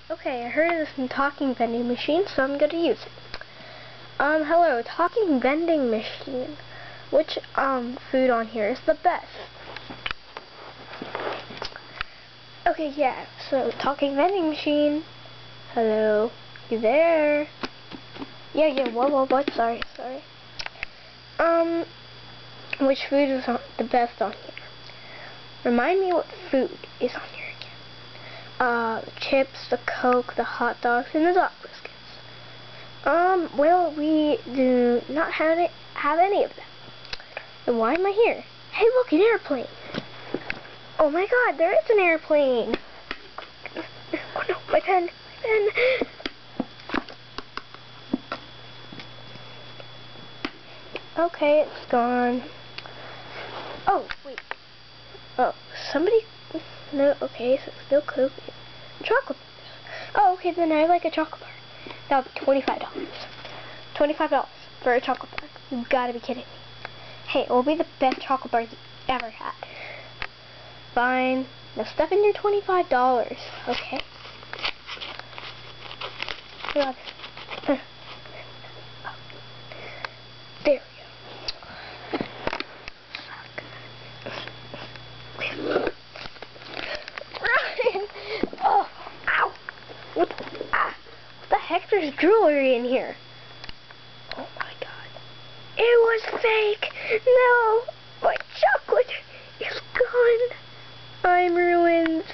Okay, I heard of this talking vending machine, so I'm going to use it. Hello, talking vending machine. Which, food on here is the best? Okay, yeah, so, talking vending machine. Hello, you there? Yeah, what, sorry. Which food is the best on here? Remind me what food is on here again. The chips, the Coke, the hot dogs, and the dog biscuits. Well, we do not have any of them. Then why am I here? Hey, look, an airplane. Oh my god, there is an airplane. Oh no, my pen. Okay, it's gone. Oh, wait. Oh, somebody... No, okay, so it's still Coke. Chocolate bars. Oh, okay, then I like a chocolate bar. That would be $25. $25 for a chocolate bar. You've got to be kidding me. Hey, it will be the best chocolate bar you ever had. Fine. Now stuff in your $25. Okay. There we go. Ryan! Oh, ow! What the heck? There's jewelry in here. Oh my god. It was fake! No! My chocolate is gone! I'm ruined.